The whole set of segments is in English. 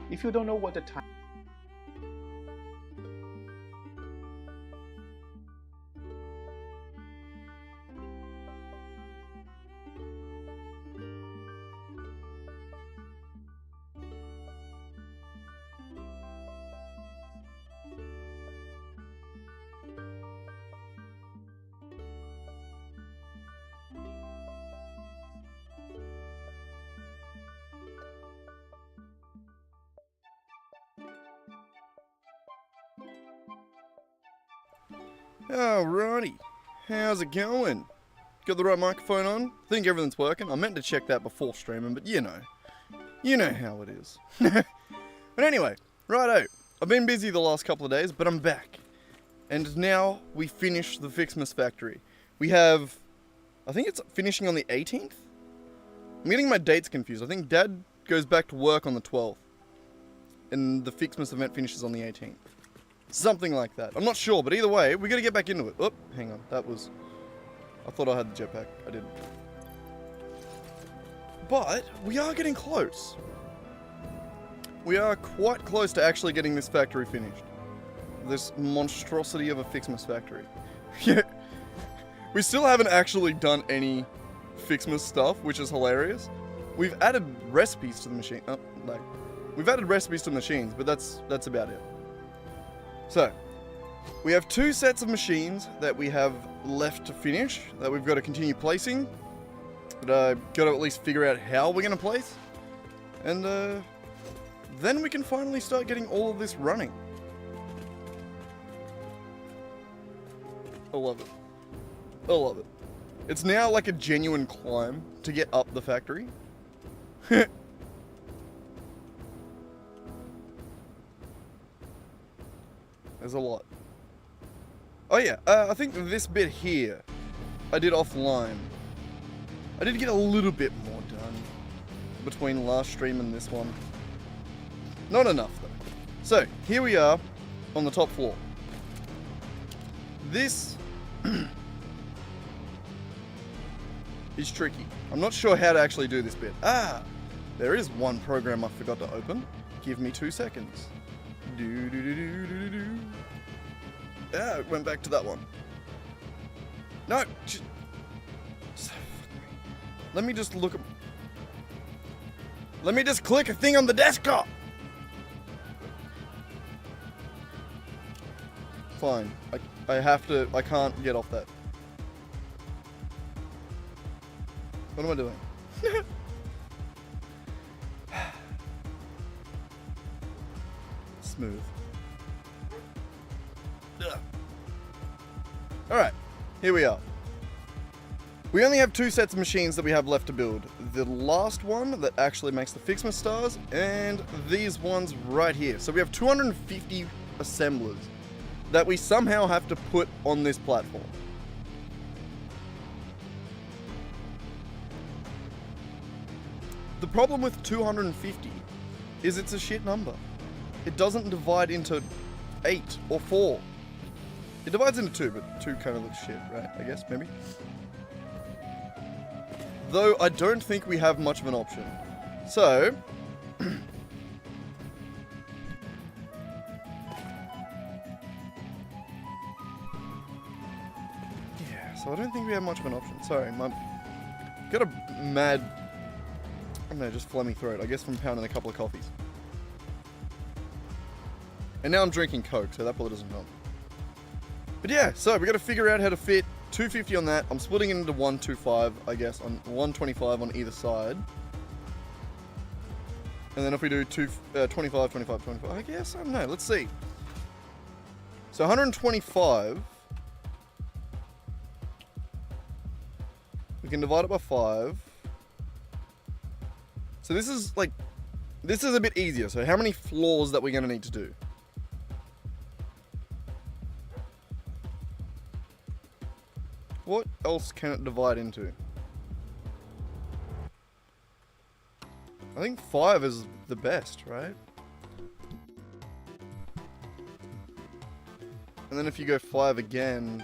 if you don't know what the time. Alrighty, how's it going? Got the right microphone on? Think everything's working? I meant to check that before streaming, but you know how it is. But anyway, righto, I've been busy the last couple of days, but I'm back. And now we finish the FICSMAS Factory. We have, I think it's finishing on the 18th? I'm getting my dates confused. I think Dad goes back to work on the 12th. And the FICSMAS event finishes on the 18th. Something like that. I'm not sure, but either way, we gotta get back into it. Oh, hang on. That was... I thought I had the jetpack. I didn't. But, we are getting close. We are quite close to actually getting this factory finished. This monstrosity of a FICSMAS factory. Yeah. We still haven't actually done any FICSMAS stuff, which is hilarious. We've added recipes to the machine. Oh, lag. We've added recipes to the machines, but that's about it. So, we have 2 sets of machines that we have left to finish, that we've got to continue placing. But got to at least figure out how we're going to place. And then we can finally start getting all of this running. I love it. I love it. It's now like a genuine climb to get up the factory. There's a lot. Oh yeah, I think this bit here, I did offline. I did get a little bit more done between last stream and this one. Not enough though. So, here we are on the top floor. This is tricky. I'm not sure how to actually do this bit. Ah, there is one program I forgot to open. Give me 2 seconds. Ah, it went back to that one. No, let me just look at... Let me just click a thing on the desktop! Fine. I have to... I can't get off that. What am I doing? Smooth. Alright, here we are. We only have 2 sets of machines that we have left to build. The last one that actually makes the FICSMAS stars, and these ones right here. So we have 250 assemblers that we somehow have to put on this platform. The problem with 250 is it's a shit number. It doesn't divide into 8 or 4. It divides into 2, but 2 kind of looks shit, right? I guess, maybe? Though, I don't think we have much of an option. So... yeah, so I don't think we have much of an option. Sorry, got a mad... I don't know, just phlegmy throat. I guess from pounding a couple of coffees. And now I'm drinking Coke, so that probably doesn't help. But yeah, so we got to figure out how to fit 250 on that. I'm splitting it into 125, I guess, on 125 on either side. And then if we do 25, 25, 25, I guess, I don't know, let's see. So 125, we can divide it by 5. So this is a bit easier. So how many floors that we're going to need to do? What else can it divide into? I think 5 is the best, right? And then if you go 5 again...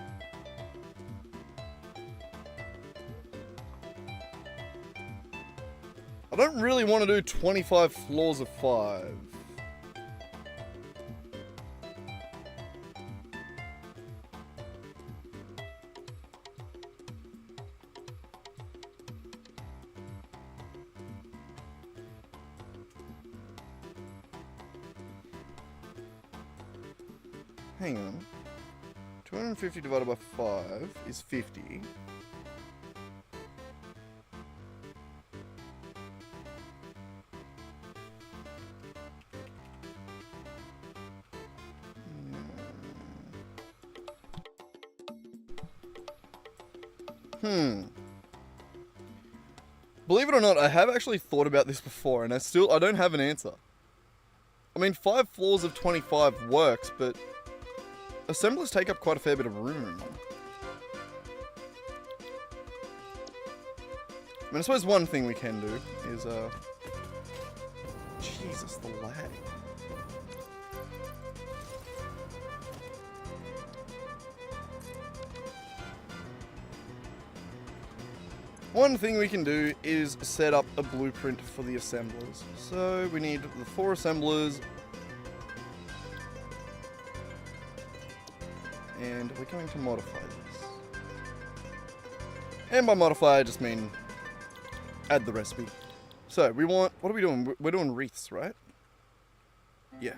I don't really want to do 25 floors of 5. hang on. 250 divided by 5 is 50. Believe it or not, I have actually thought about this before, and I don't have an answer. I mean, 5 floors of 25 works, but assemblers take up quite a fair bit of room. I mean, I suppose one thing we can do is, Jesus, the lag. One thing we can do is set up a blueprint for the assemblers. So we need the 4 assemblers. And we're going to modify this. And by modify, I just mean add the recipe. So we want, what are we doing? We're doing wreaths, right? Yeah.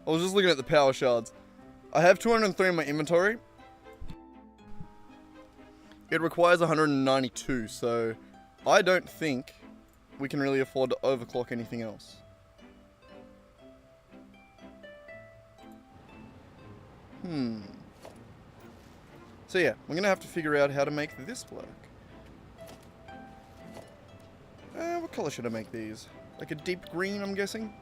I was just looking at the power shards. I have 203 in my inventory. It requires 192, so I don't think we can really afford to overclock anything else. So yeah, we're gonna have to figure out how to make this work. What color should I make these? Like a deep green, I'm guessing?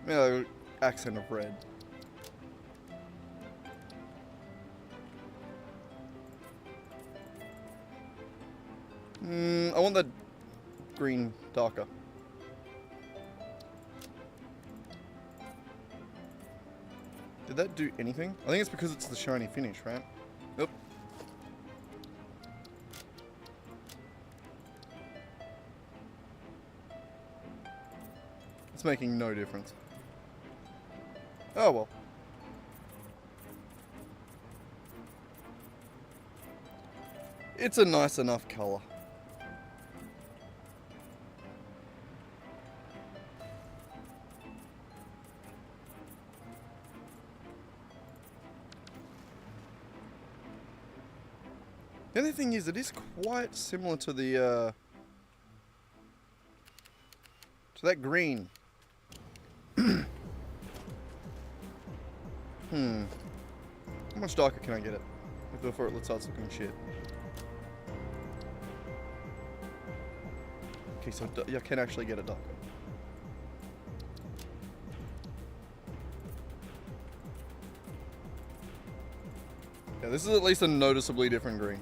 Yeah, accent of red. I want that green darker. Did that do anything? I think it's because it's the shiny finish, right? Nope. It's making no difference. Oh well. It's a nice enough color. The only thing is, it is quite similar to the to that green. How much darker can I get it before it starts looking shit? Okay, so I can actually get it darker. Yeah, this is at least a noticeably different green.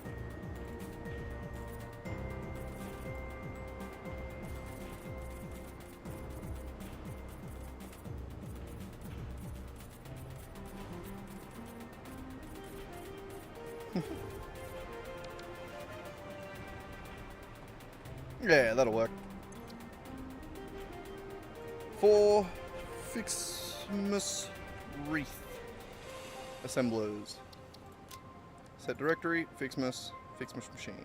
Yeah, that'll work. 4 FICSMAS wreath assemblers. Set directory, FICSMAS machines.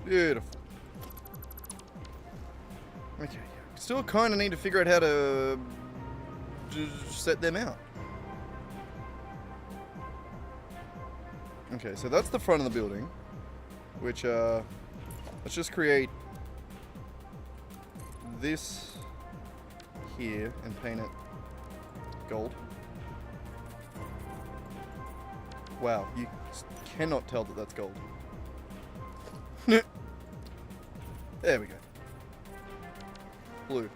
Beautiful. Okay, still kind of need to figure out how to set them out. Okay, so that's the front of the building, which, let's just create this here and paint it gold. Wow, you cannot tell that that's gold. There we go. Blue.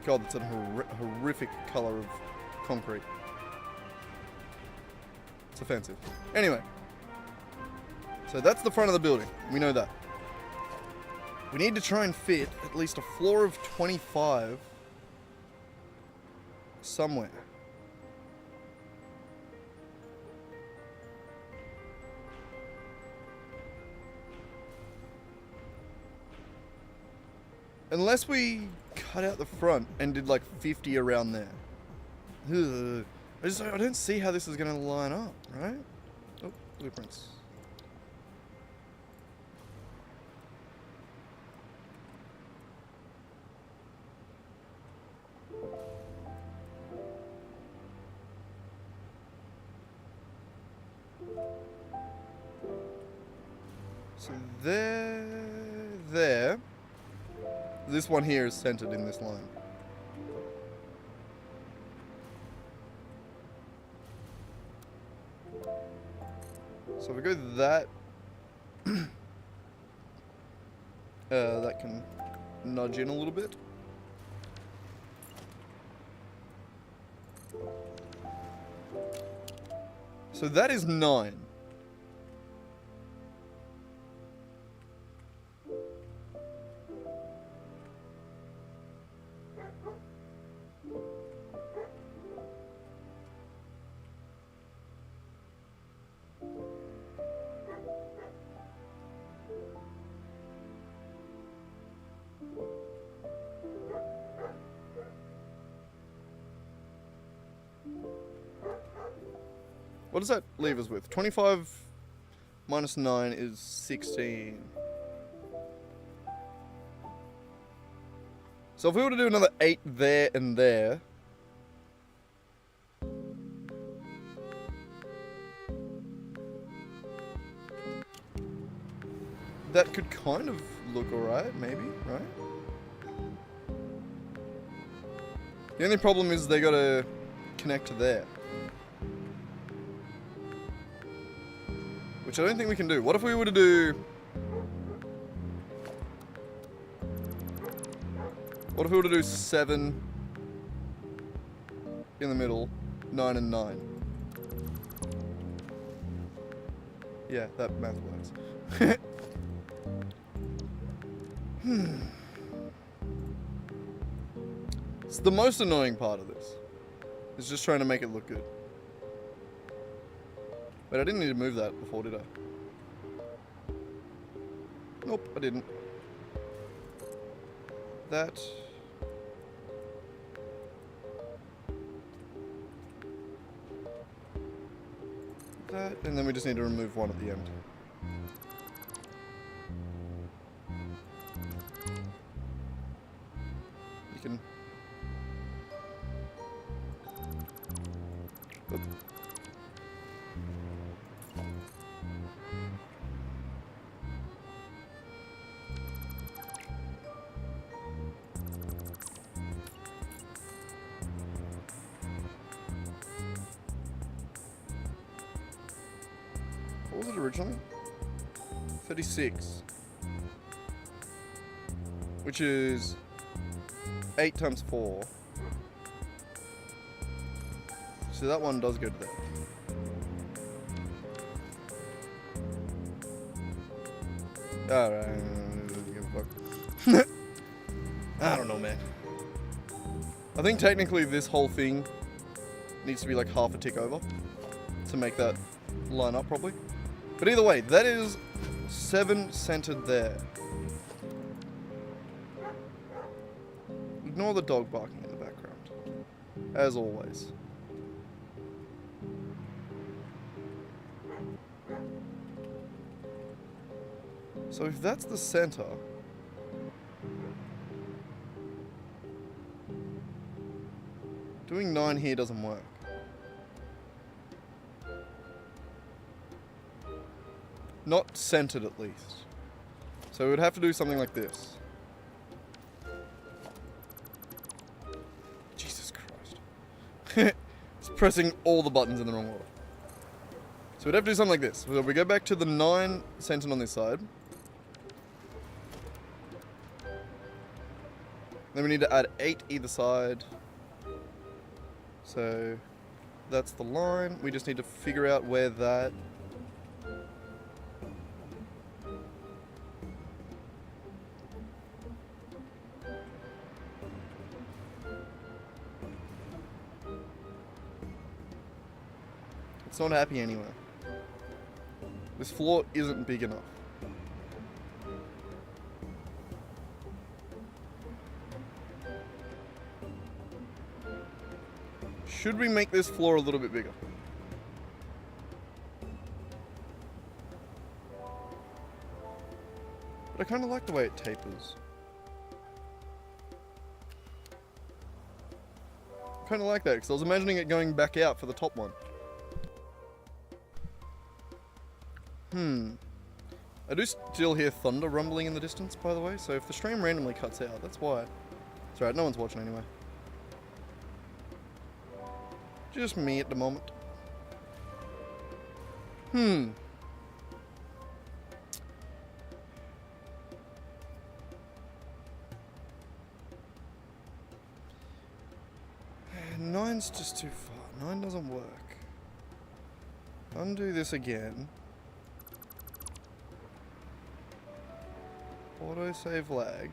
God, that's a horrific color of concrete. It's offensive. Anyway. So So that's the front of the building. We know that. We need to try and fit at least a floor of 25 somewhere. Unless we cut out the front and did like 50 around there. Ugh. I don't see how this is going to line up, right? Oh, blueprints. So there. This one here is centered in this line. So if we go that, that can nudge in a little bit. So that is 9. What does that leave us with? 25 minus 9 is 16. So if we were to do another 8 there and there, that could kind of look alright, maybe, right? The only problem is they gotta connect to there. Which I don't think we can do. What if we were to do... What if we were to do 7 in the middle, 9 and 9? Yeah, that math works. It's the most annoying part of this. It's just trying to make it look good. But I didn't need to move that before, did I? Nope, I didn't. That. That, and then we just need to remove one at the end. You can... Oop. What was it originally? 36. Which is 8 times 4. So that one does go to there. Alright. I don't know, man. I think technically this whole thing needs to be like half a tick over to make that line up properly. But either way, that is 7 centered there. Ignore the dog barking in the background, as always. So if that's the center, doing 9 here doesn't work. Not centered, at least. So we would have to do something like this. Jesus Christ. It's pressing all the buttons in the wrong order. So we'd have to do something like this. So we go back to the 9 centered on this side. Then we need to add 8 either side. So that's the line. We just need to figure out where that It's not happy anywhere. This floor isn't big enough. Should we make this floor a little bit bigger? But I kind of like the way it tapers. Kind of like that, because I was imagining it going back out for the top one. I do still hear thunder rumbling in the distance, by the way, so if the stream randomly cuts out, that's why. It's alright, no one's watching anyway. Just me at the moment. Nine's just too far. 9 doesn't work. Undo this again. Autosave lag.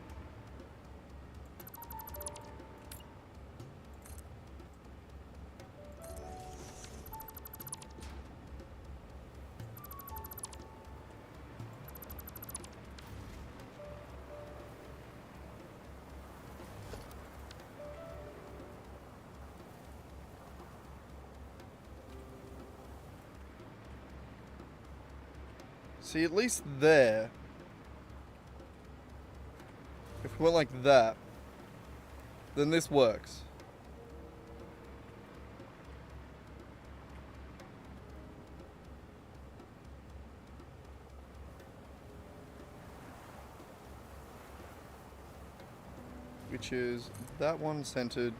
See, at least there, if we went like that, then this works. Which is that one centered.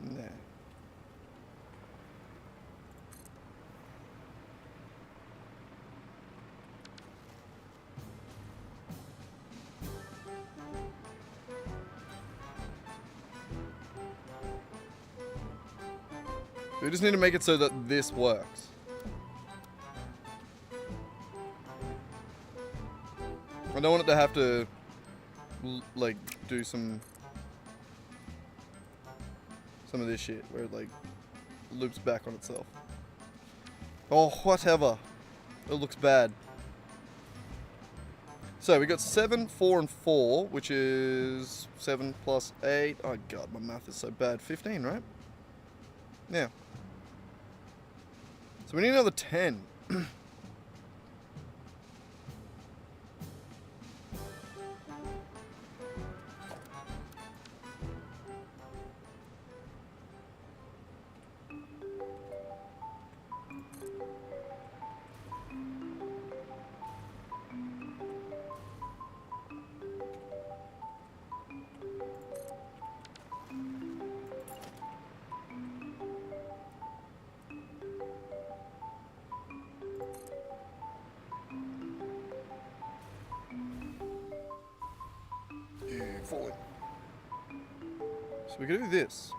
There. We just need to make it so that this works. I don't want it to have to, like, do some of this shit where it, like, loops back on itself. Oh, whatever. It looks bad. So we got 7, 4, and 4, which is 7 plus 8. Oh god, my math is so bad. 15, right? Yeah. So we need another 10. Falling. So we can do this.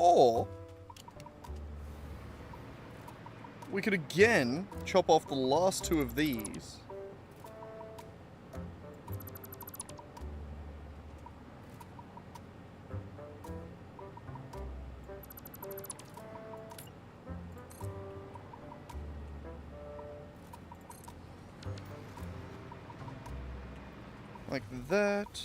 Or we could again chop off the last 2 of these. Like that.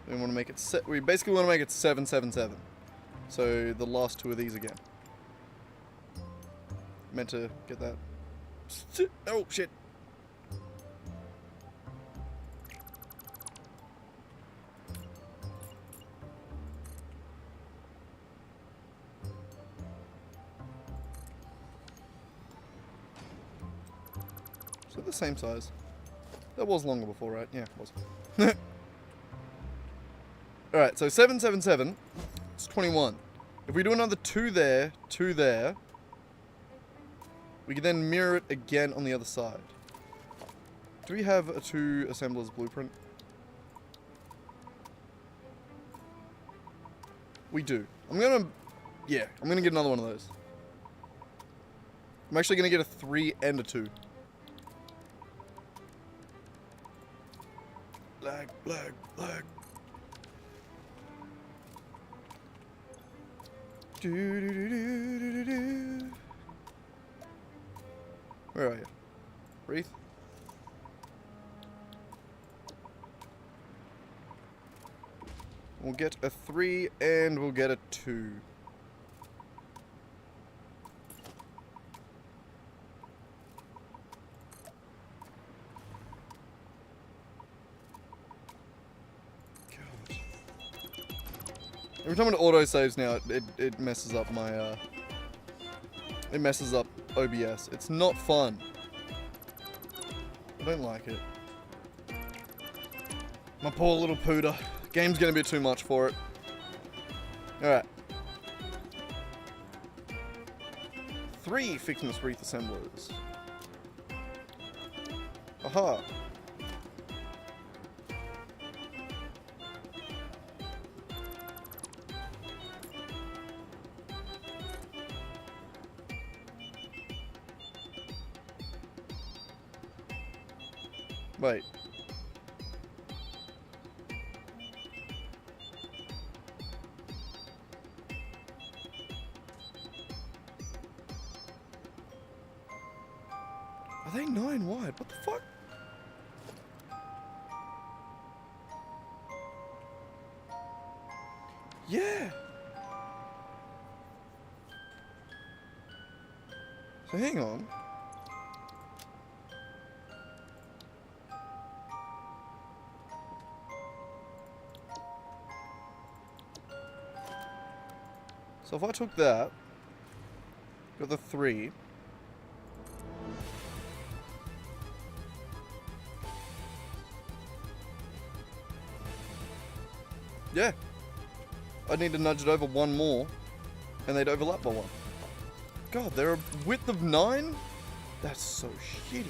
We want to make it we basically want to make it 7, 7, 7. So the last 2 of these again. Meant to get that. Oh shit. the same size? That was longer before, right? Yeah, it was. Alright, so 7, 7, 7. It's 21. If we do another 2 there, 2 there, we can then mirror it again on the other side. Do we have a 2 assemblers blueprint? We do. I'm gonna get another one of those. I'm actually gonna get a 3 and a 2. Lag, lag, lag. Do, do, do, do, do, do. Where are you? Breathe. We'll get a 3 and we'll get a 2. God. Every time it auto saves now, it messes up my it messes up OBS. It's not fun. I don't like it. My poor little pooter. Game's gonna be too much for it. Alright. 3 FICSMAS wreath assemblers. Aha. Wait. Are they 9 wide? What the fuck? Yeah. So hang on. So if I took that, got the 3. Yeah. I'd need to nudge it over 1 more, and they'd overlap by 1. God, they're a width of 9? That's so shitty.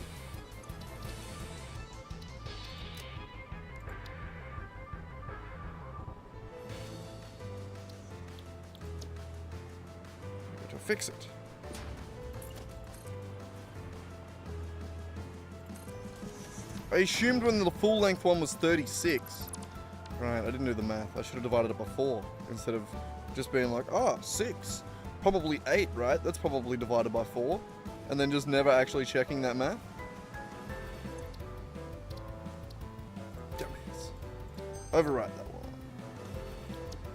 To fix it. I assumed when the full length one was 36. Right, I didn't do the math. I should have divided it by 4 instead of just being like, 6. Probably 8, right? That's probably divided by 4. And then just never actually checking that math. Dumbass. Overwrite that one.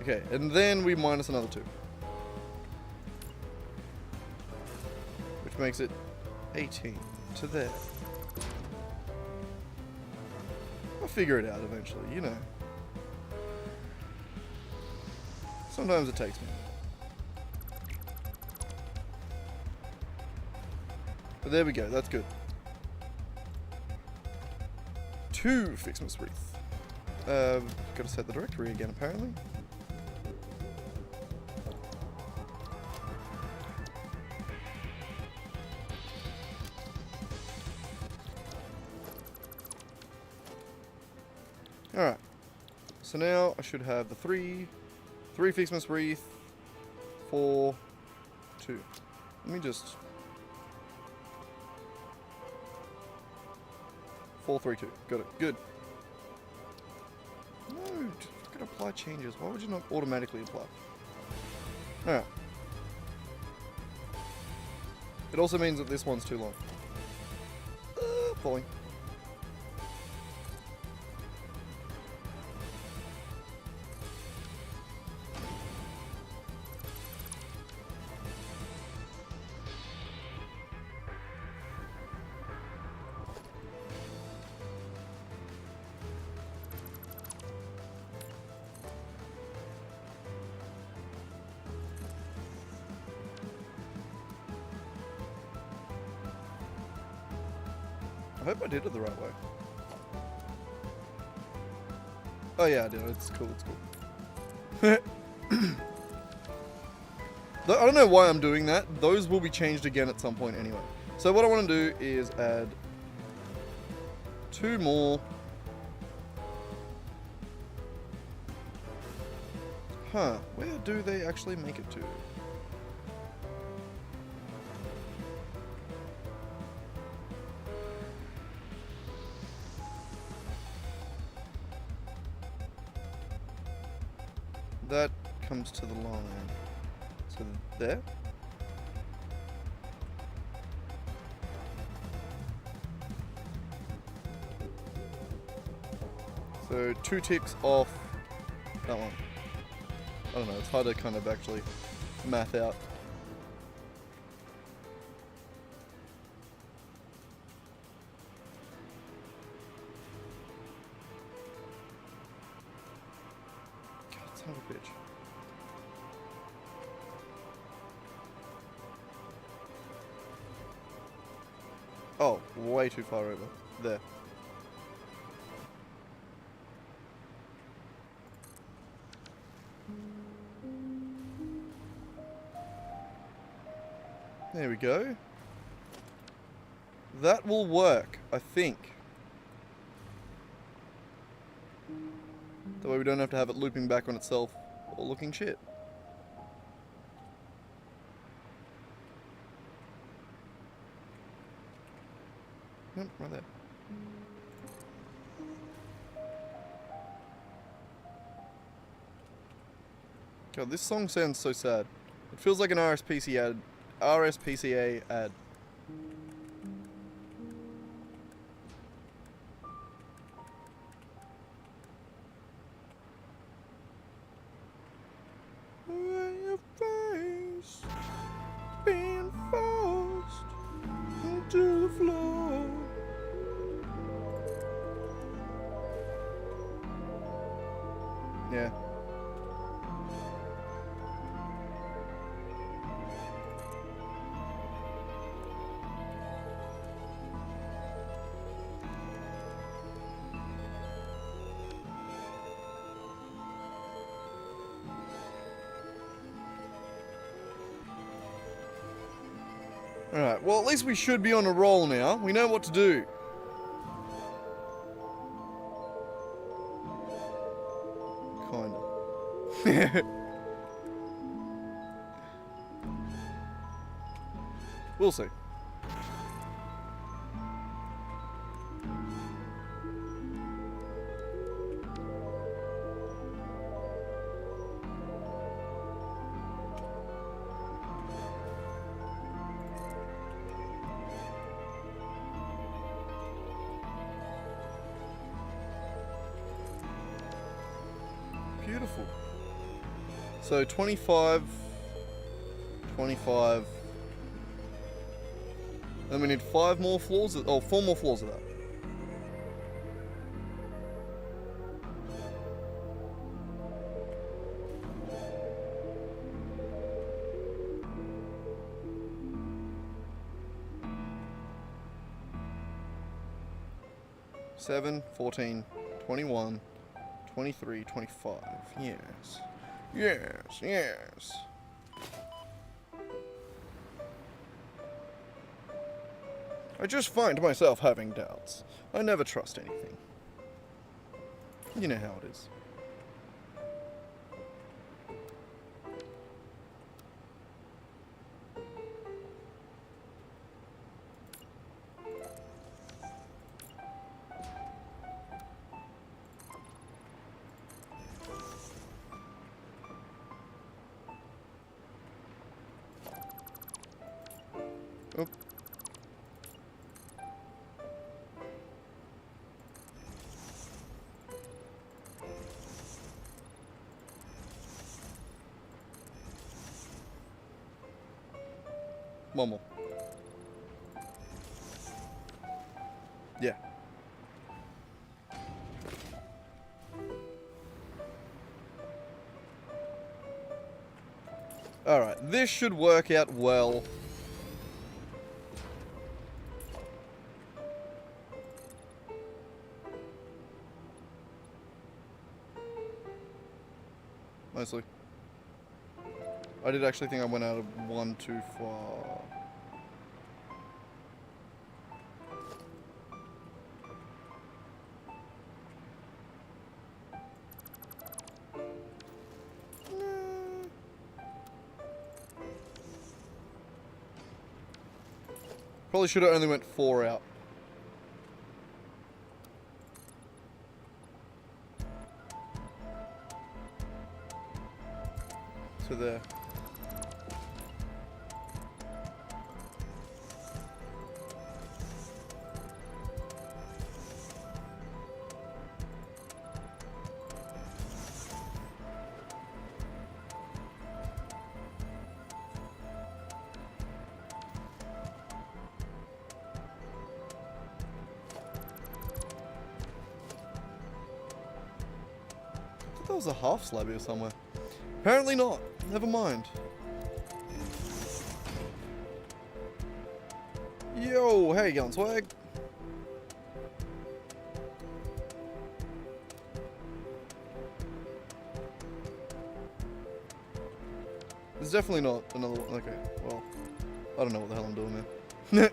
Okay, and then we minus another 2. Which makes it 18 to there. I'll figure it out eventually, you know. Sometimes it takes me. But there we go, that's good. 2 FICSMAS wreath. Gotta set the directory again, apparently. Alright. So now I should have the 3 FICSMAS wreath, 4, 2. Let me just... 4, 3, 2. Got it. Good. No, just fucking apply changes. Why would you not automatically apply? Alright. It also means that this one's too long. Falling. I hope I did it the right way. Oh yeah, I did. It's cool, it's cool. I don't know why I'm doing that. Those will be changed again at some point anyway. So what I want to do is add 2 more. Huh, where do they actually make it to? That comes to the line. So there. So 2 ticks off that one. I don't know, it's hard to kind of actually math out. God, son of a bitch. Oh, way too far over. There. There we go. That will work, I think. That way we don't have to have it looping back on itself or looking shit. Nope, right there. God, this song sounds so sad. It feels like an RSPCA ad. Your face being forced into the floor. Yeah. Alright, well at least we should be on a roll now. We know what to do. Kinda. We'll see. Beautiful. So 25, 25. Then we need 5 more floors. Oh, 4 more floors of that. Seven, 14, 21, 23, 25. Yes. Yes, yes. I just find myself having doubts. I never trust anything. You know how it is. Oh. One more. Yeah. Alright, this should work out well. mostly. I did actually think I went out of one too far. Probably should have only went 4 out. To there. I thought that was a half slab here somewhere. Apparently not. Never mind. Yo, how you going, swag? There's definitely not another one. Okay, well, I don't know what the hell I'm doing there.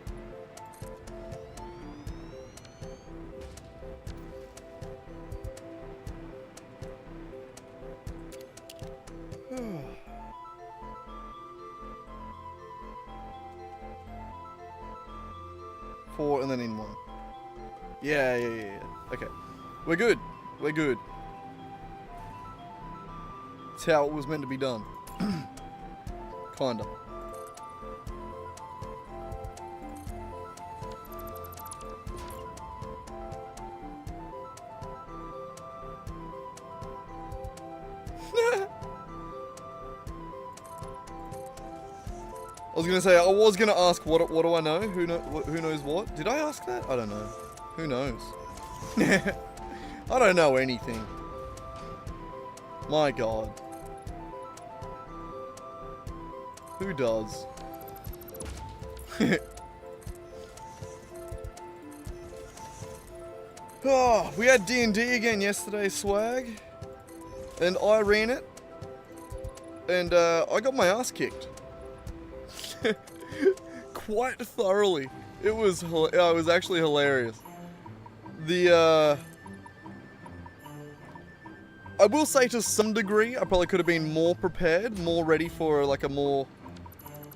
Four and then in one. Yeah. Okay. We're good. We're good. It's how it was meant to be done. Kinda. I was gonna say, I was gonna ask, what do I know? Who knows what? Did I ask that? I don't know. Who knows? I don't know anything. My God. Who does? Oh, we had D&D again yesterday, swag. And I ran it. And I got my ass kicked. Quite thoroughly. It was actually hilarious. I will say to some degree, I probably could have been more prepared, more ready for like a more...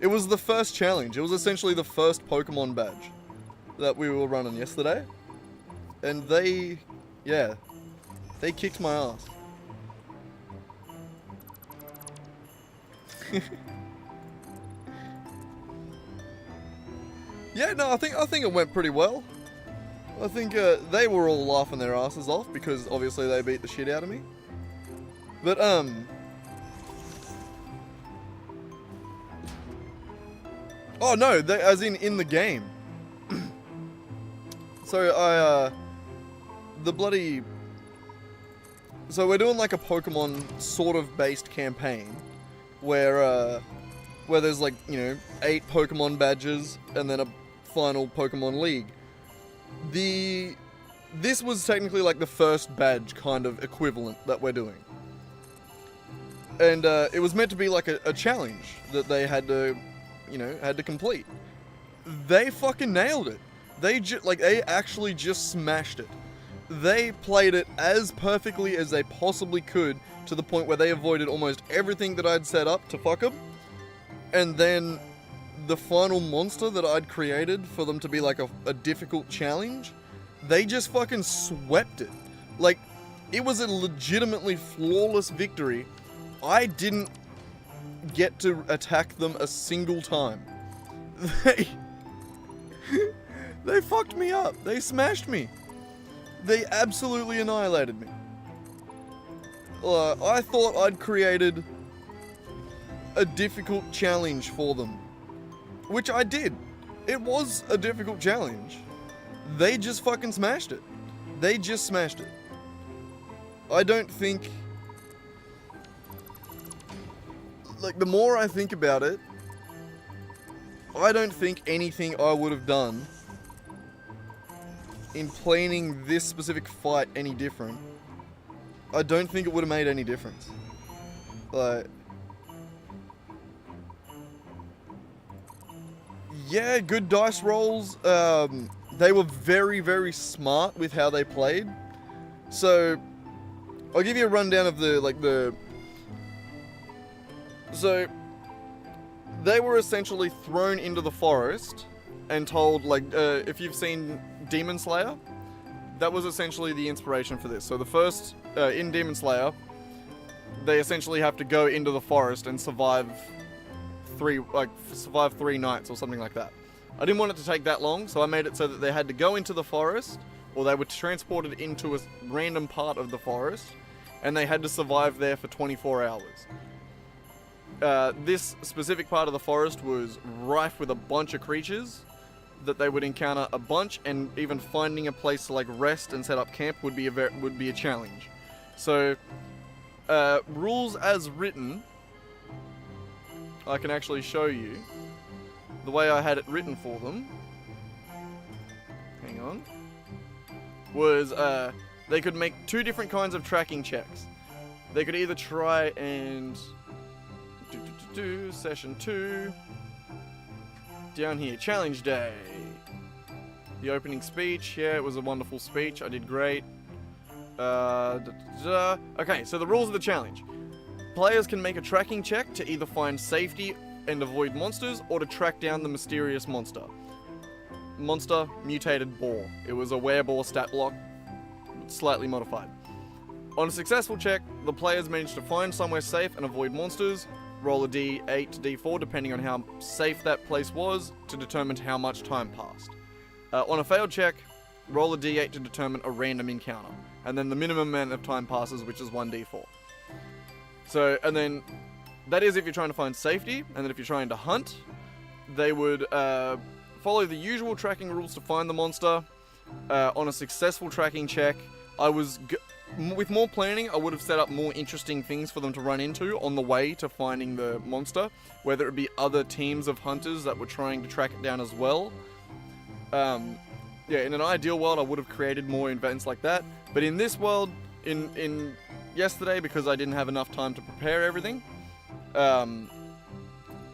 It was the first challenge. It was essentially the first Pokemon badge that we were running yesterday. And they kicked my ass. Yeah, no, I think it went pretty well. I think they were all laughing their asses off because obviously they beat the shit out of me. But oh no, as in the game. So so we're doing like a Pokemon sort of based campaign where there's like, 8 Pokemon badges and then a final Pokemon League. This was technically like the first badge kind of equivalent that we're doing. And it was meant to be like a challenge that they had to, complete. They fucking nailed it. They actually just smashed it. They played it as perfectly as they possibly could to the point where they avoided almost everything that I'd set up to fuck them. And then the final monster that I'd created for them to be like a difficult challenge, they just fucking swept it. Like, it was a legitimately flawless victory. I didn't get to attack them a single time. They fucked me up. They smashed me. They absolutely annihilated me. I thought I'd created a difficult challenge for them, which I did. It was a difficult challenge. They just fucking smashed it. They just smashed it. I don't think... Like, the more I think about it, I don't think anything I would have done in planning this specific fight any different. I don't think it would have made any difference. Like, yeah, good dice rolls. They were very, very smart with how they played. So, I'll give you a rundown of So, they were essentially thrown into the forest and told, if you've seen Demon Slayer, that was essentially the inspiration for this. So the first, in Demon Slayer, they essentially have to go into the forest and survive 3 nights or something like that. I didn't want it to take that long, so I made it so that they had to go into the forest, or they were transported into a random part of the forest, and they had to survive there for 24 hours. This specific part of the forest was rife with a bunch of creatures that they would encounter a bunch, and even finding a place to like rest and set up camp would be a challenge. So, rules as written, I can actually show you the way I had it written for them. Hang on. Was they could make 2 different kinds of tracking checks. They could either try and session 2 down here, challenge day. The opening speech, yeah, it was a wonderful speech. I did great. Okay, so the rules of the challenge. Players can make a tracking check to either find safety and avoid monsters, or to track down the mysterious monster. Monster, mutated boar. It was a wereboar stat block, slightly modified. On a successful check, the players managed to find somewhere safe and avoid monsters. Roll a d8 to d4 depending on how safe that place was to determine how much time passed. On a failed check, roll a d8 to determine a random encounter. And then the minimum amount of time passes, which is 1d4. So, and then that is if you're trying to find safety, and then if you're trying to hunt, they would follow the usual tracking rules to find the monster. On a successful tracking check, with more planning, I would have set up more interesting things for them to run into on the way to finding the monster, whether it be other teams of hunters that were trying to track it down as well. Yeah, in an ideal world, I would have created more events like that, but in this world, in yesterday, because I didn't have enough time to prepare everything,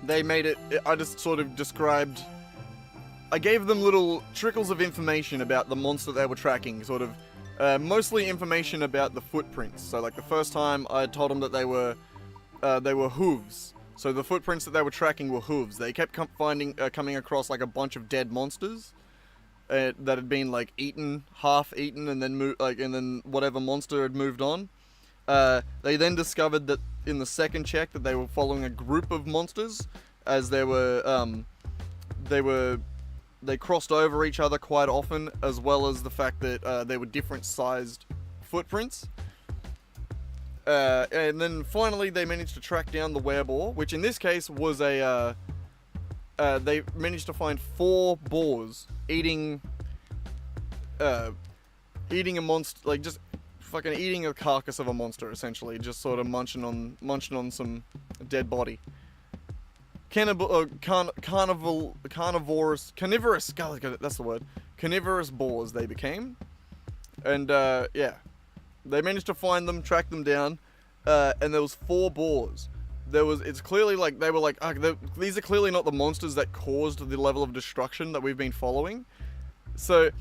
they made it, I just sort of described, I gave them little trickles of information about the monster they were tracking, sort of, mostly information about the footprints. So like the first time I told them that they were hooves. So the footprints that they were tracking were hooves. They kept coming across like a bunch of dead monsters that had been like eaten, half eaten, and then whatever monster had moved on. They then discovered that in the second check that they were following a group of monsters, as they crossed over each other quite often, as well as the fact that they were different sized footprints. And then finally they managed to track down the wereboar, which in this case was they managed to find 4 boars eating a monster, like just fucking eating a carcass of a monster, essentially, just sort of munching on some dead body. Carnivorous, God, that's the word. Carnivorous boars they became. And, yeah. They managed to find them, track them down, and there was 4 boars. It's clearly like, they were like, these are clearly not the monsters that caused the level of destruction that we've been following. So,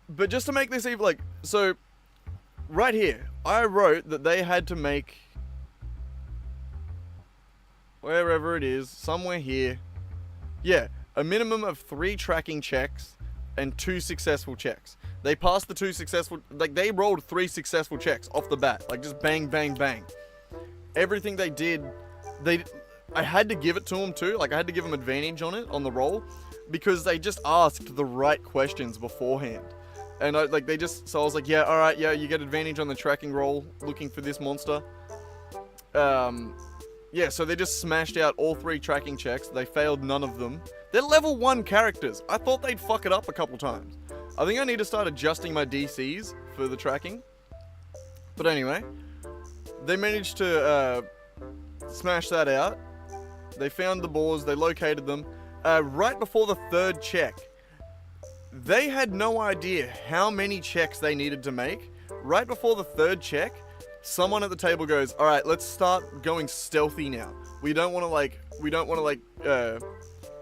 but just to make this even, like, so, right here, I wrote that they had to make, wherever it is, somewhere here, yeah, a minimum of 3 tracking checks and 2 successful checks. They passed the 2 successful, like they rolled 3 successful checks off the bat, like just bang, bang, bang. Everything they did, I had to give it to them too, like I had to give them advantage on it, on the roll, because they just asked the right questions beforehand. And so I was like, yeah, alright, yeah, you get advantage on the tracking roll, looking for this monster. Yeah, so they just smashed out all 3 tracking checks. They failed none of them. They're level 1 characters. I thought they'd fuck it up a couple times. I think I need to start adjusting my DCs for the tracking. But anyway, they managed to smash that out. They found the boars. They located them. Right before the 3rd check, they had no idea how many checks they needed to make. Right before the 3rd check, someone at the table goes, all right, let's start going stealthy now. We don't want to we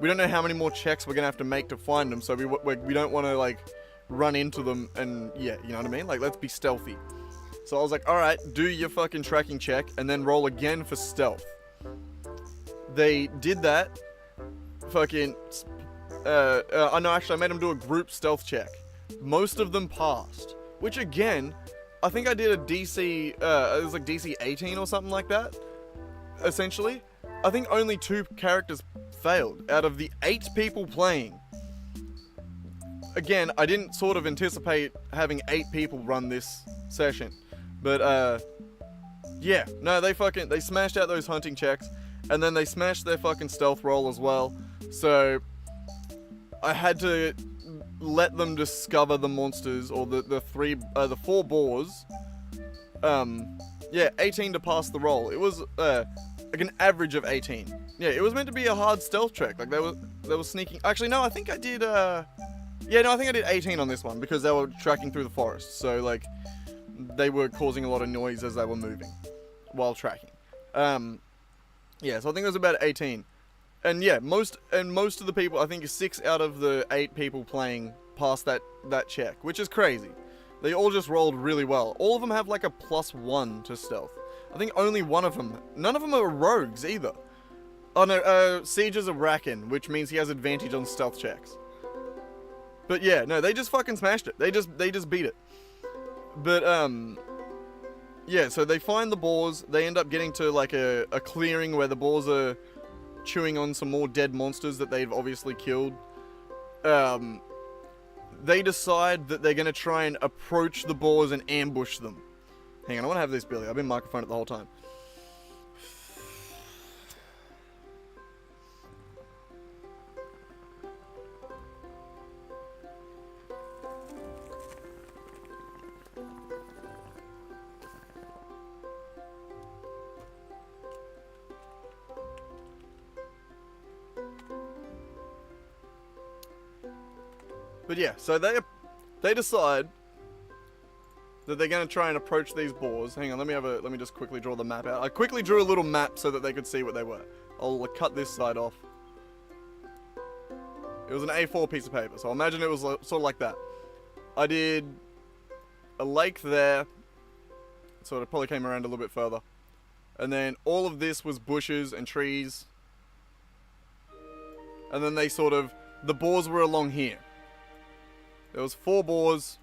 don't know how many more checks we're going to have to make to find them, so we don't want to, like, run into them and, yeah, you know what I mean? Like, let's be stealthy. So I was like, all right, do your fucking tracking check and then roll again for stealth. They did that. Fucking, no, actually, I made them do a group stealth check. Most of them passed, which again, I think I did a DC, it was like DC 18 or something like that, essentially. I think only 2 characters failed out of the 8 people playing. Again, I didn't sort of anticipate having 8 people run this session. But, yeah, no, they smashed out those hunting checks, and then they smashed their fucking stealth roll as well. So, I had to let them discover the monsters, or the 4 boars. Yeah, 18 to pass the roll. It was, like an average of 18. Yeah, it was meant to be a hard stealth check. Like, they were sneaking. Actually, no, I think I did, yeah, no, I think I did 18 on this one, because they were tracking through the forest. So, like, they were causing a lot of noise as they were moving while tracking. Yeah, so I think it was about 18. And yeah, most of the people, I think 6 out of the 8 people playing passed that check, which is crazy. They all just rolled really well. All of them have like a +1 to stealth. I think only one of them, none of them are rogues either. Oh no, Siege is a Racken, which means he has advantage on stealth checks. But yeah, no, they just fucking smashed it. They just beat it. But, yeah, so they find the boars. They end up getting to, like, a clearing where the boars are chewing on some more dead monsters that they've obviously killed. They decide that they're going to try and approach the boars and ambush them. Hang on, I want to have this, Billy. I've been microphoning it the whole time. But yeah, so they decide that they're going to try and approach these boars. Hang on, let me just quickly draw the map out. I quickly drew a little map so that they could see what they were. I'll cut this side off. It was an A4 piece of paper, so imagine it was sort of like that. I did a lake there, sort of probably came around a little bit further. And then all of this was bushes and trees. And then the boars were along here. There was 4 boars.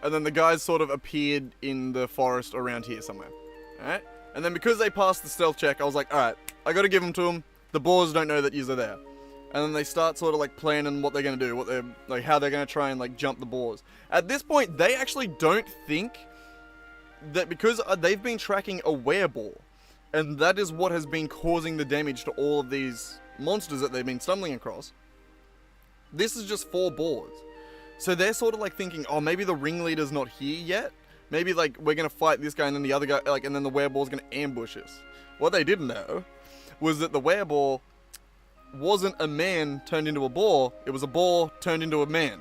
And then the guys sort of appeared in the forest around here somewhere. Alright? And then because they passed the stealth check, I was like, alright, I gotta give them to them. The boars don't know that yous are there. And then they start sort of like planning what they're gonna do, how they're gonna try and like jump the boars. At this point, they actually don't think that because they've been tracking a wereboar, and that is what has been causing the damage to all of these monsters that they've been stumbling across. This is just 4 boars. So they're sort of like thinking, oh, maybe the ringleader's not here yet. Maybe like we're gonna fight this guy and then the other guy, like, and then the wereboar's gonna ambush us. What they didn't know was that the wereboar wasn't a man turned into a boar, it was a boar turned into a man.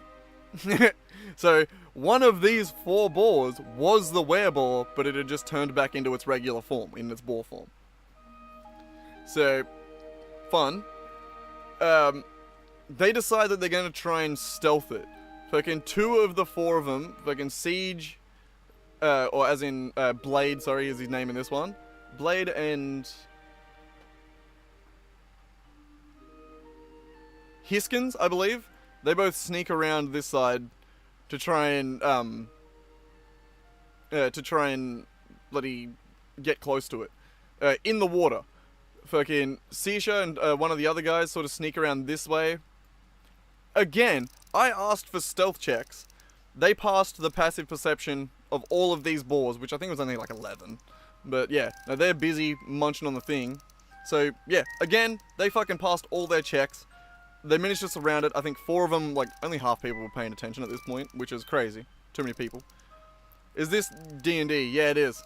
So one of these 4 boars was the wereboar, but it had just turned back into its regular form, in its boar form. So, fun. They decide that they're going to try and stealth it. Fucking 2 of the 4 of them, fucking Siege, or as in Blade, sorry, is his name in this one. Blade and Hiskins, I believe. They both sneak around this side to try and bloody get close to it. In the water. Fucking Sisha and one of the other guys sort of sneak around this way. Again, I asked for stealth checks. They passed the passive perception of all of these boars, which I think was only like 11. But yeah, now they're busy munching on the thing. So yeah, again, they fucking passed all their checks. They managed to surround it. I think 4 of them, like, only half people were paying attention at this point, which is crazy. Too many people. Is this D&D? Yeah, it is.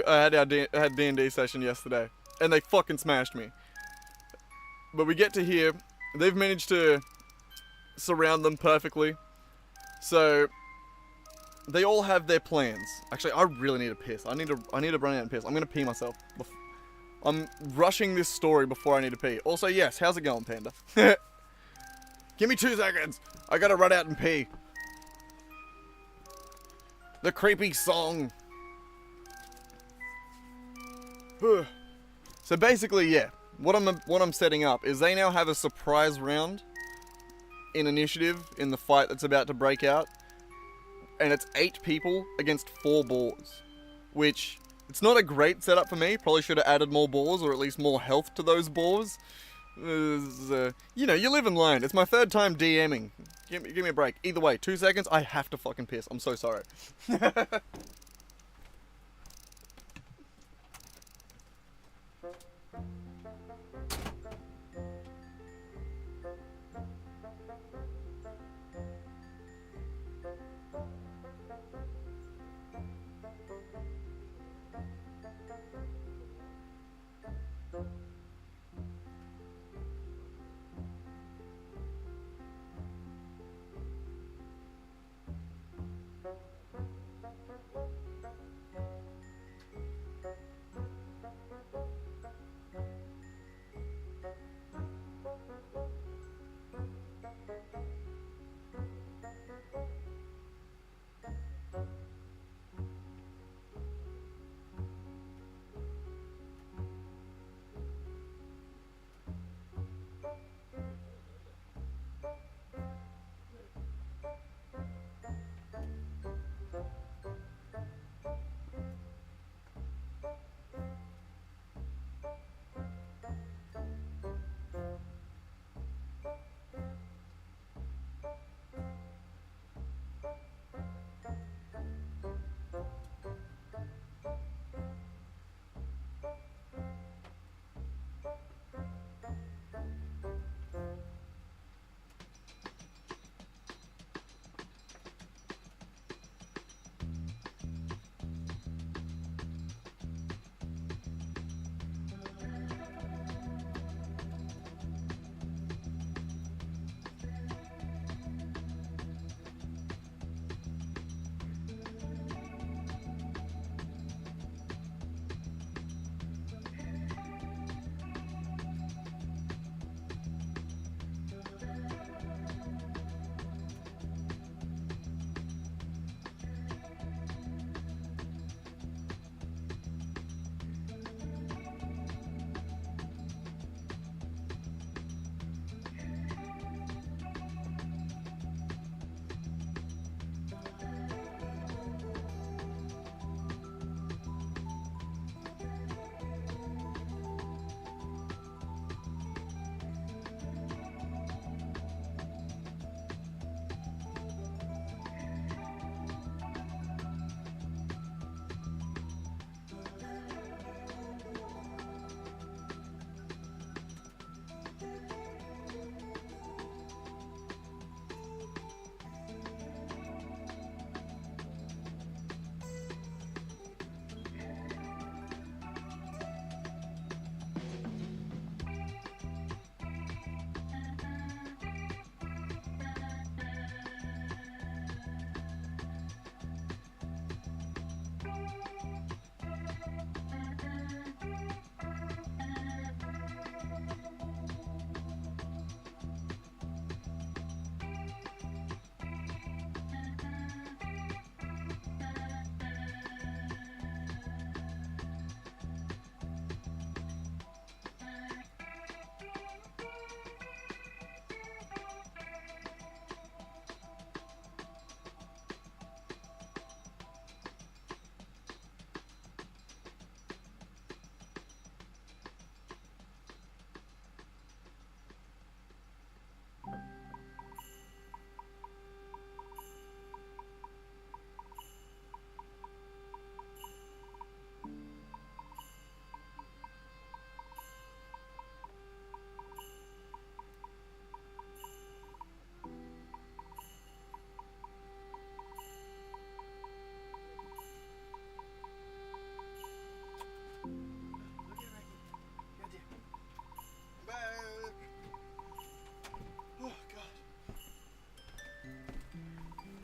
I had D&D session yesterday, and they fucking smashed me. But we get to here. They've managed to surround them perfectly. So they all have their plans. Actually, I really need to piss. I need to run out and piss. I'm gonna pee myself. I'm rushing this story before I need to pee. Also, yes, how's it going, Panda? Give me 2 seconds. I gotta run out and pee. The creepy song. So basically, yeah, what I'm setting up is they now have a surprise round in initiative in the fight that's about to break out, and it's 8 people against 4 boars, which it's not a great setup for me. Probably should have added more boars, or at least more health to those boars. You know, you live and learn. It's my 3rd time DMing. Give me a break. Either way, 2 seconds. I have to fucking piss. I'm so sorry.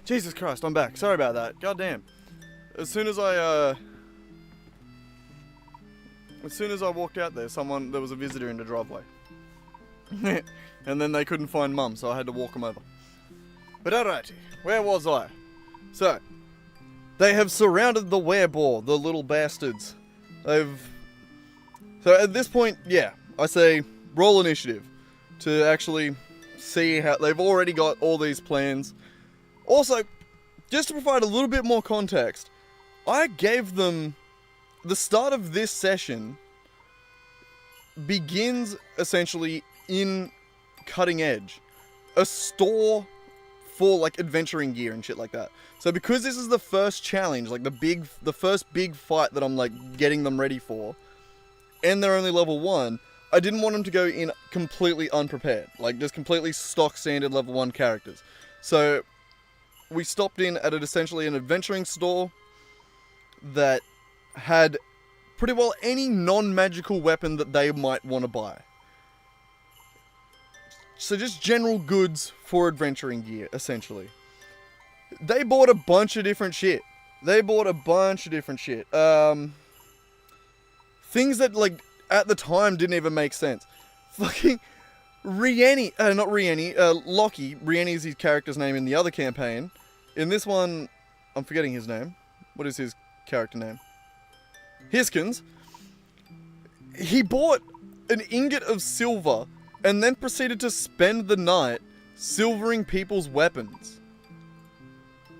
Jesus Christ, I'm back. Sorry about that. God damn. As soon as I walked out there, there was a visitor in the driveway. And then they couldn't find Mum, so I had to walk them over. But alrighty, where was I? So, they have surrounded the werebore, the little bastards. So at this point, yeah, I say roll initiative to actually see how they've already got all these plans. Also, just to provide a little bit more context, I gave them the start of this session begins essentially in Cutting Edge, a store for like adventuring gear and shit like that. So because this is the first challenge, like the first big fight that I'm like getting them ready for, and they're only level 1, I didn't want them to go in completely unprepared, like just completely stock standard level 1 characters. So we stopped in at essentially an adventuring store that had pretty well any non-magical weapon that they might want to buy. So just general goods for adventuring gear, essentially. They bought a bunch of different shit. Things that, like, at the time didn't even make sense. Fucking Lockie. Rieni is his character's name in the other campaign. In this one, I'm forgetting his name. What is his character name? Hiskins. He bought an ingot of silver and then proceeded to spend the night silvering people's weapons.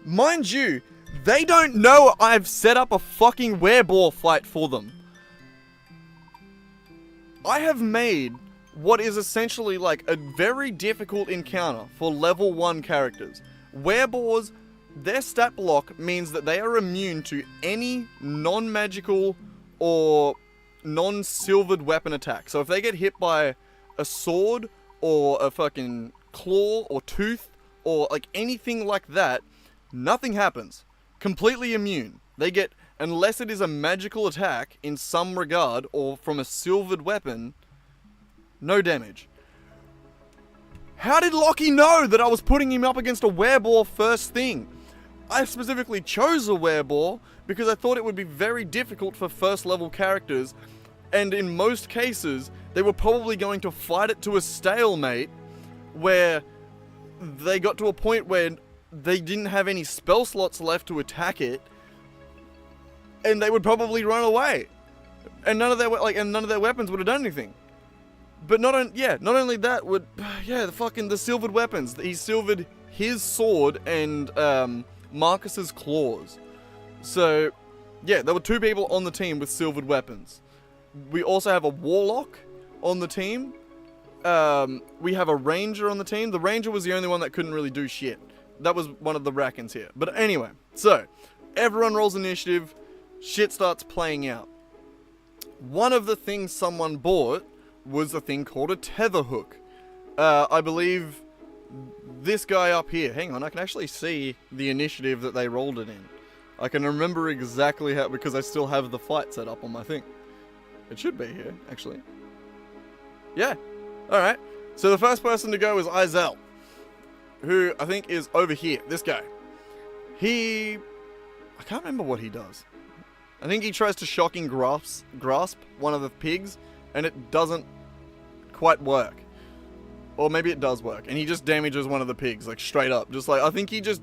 Mind you, they don't know I've set up a fucking werebore fight for them. I have made what is essentially like a very difficult encounter for level 1 characters. Werebores, their stat block means that they are immune to any non-magical or non-silvered weapon attack. So if they get hit by a sword or a fucking claw or tooth or like anything like that, nothing happens. Completely immune. They get, unless it is a magical attack in some regard or from a silvered weapon, no damage. How did Lockie know that I was putting him up against a werebore first thing? I specifically chose a werebore because I thought it would be very difficult for first level characters, and in most cases, they were probably going to fight it to a stalemate where they got to a point where they didn't have any spell slots left to attack it, and they would probably run away, and none of their weapons would have done anything. But not only that, the silvered weapons. He silvered his sword and Marcus's claws. So yeah, there were 2 people on the team with silvered weapons. We also have a warlock on the team. We have a ranger on the team. The ranger was the only one that couldn't really do shit. That was one of the Rackens here. But anyway, so everyone rolls initiative. Shit starts playing out. One of the things someone bought was a thing called a tether hook. I believe this guy up here. Hang on, I can actually see the initiative that they rolled it in. I can remember exactly how, because I still have the fight set up on my thing. It should be here, actually. Yeah. Alright. So the first person to go is Izel, who I think is over here. This guy. I can't remember what he does. I think he tries to shocking grasp one of the pigs, and it doesn't quite work. Or maybe it does work, and he just damages one of the pigs, like straight up. Just like, I think he just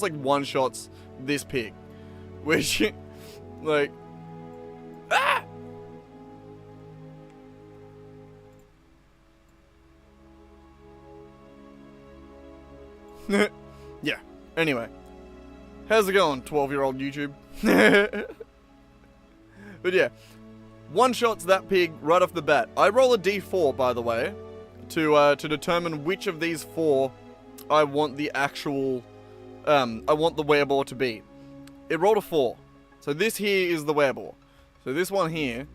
like one-shots this pig. Which, like, ah! Yeah, anyway. How's it going, 12-year-old YouTube? But yeah, one-shots that pig right off the bat. I roll a d4, by the way, to determine which of these 4 I want the actual, I want the werebore to be. It rolled a 4. So this here is the werebore. So this one here,